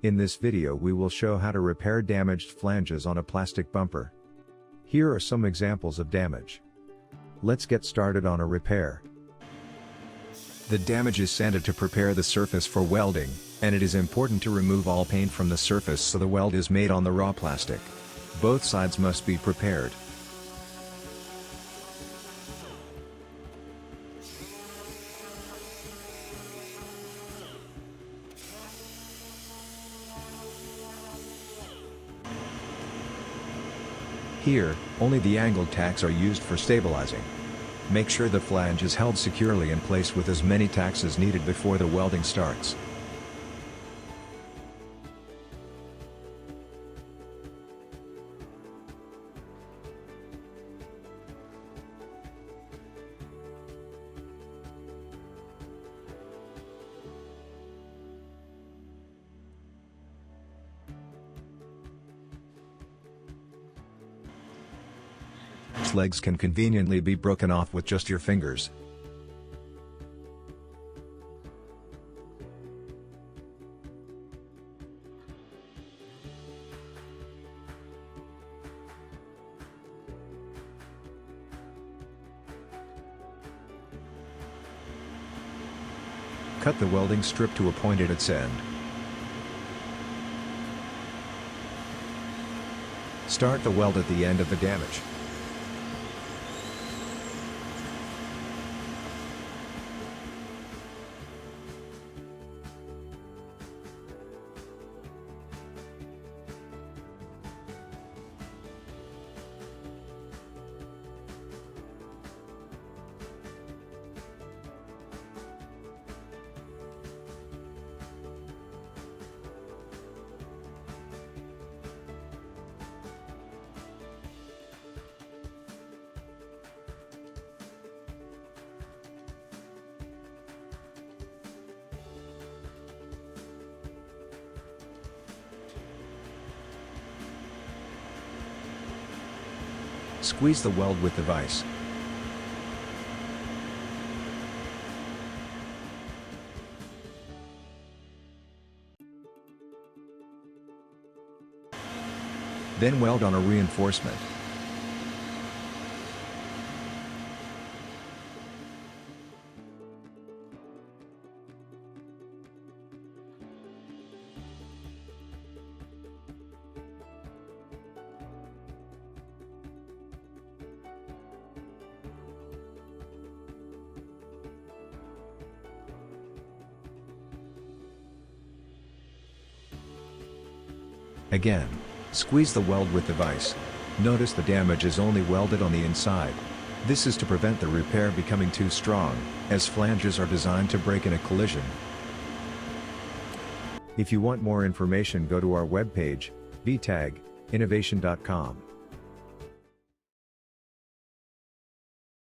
In this video we will show how to repair damaged flanges on a plastic bumper. Here are some examples of damage. Let's get started on a repair. The damage is sanded to prepare the surface for welding, and it is important to remove all paint from the surface so the weld is made on the raw plastic. Both sides must be prepared. Here, only the angled tacks are used for stabilizing. Make sure the flange is held securely in place with as many tacks as needed before the welding starts. Legs can conveniently be broken off with just your fingers. Cut the welding strip to a point at its end. Start the weld at the end of the damage. Squeeze the weld with the vise. Then weld on a reinforcement. Again, squeeze the weld with the vise. Notice the damage is only welded on the inside. This is to prevent the repair becoming too strong, as flanges are designed to break in a collision. If you want more information, go to our webpage, vtaginnovation.com.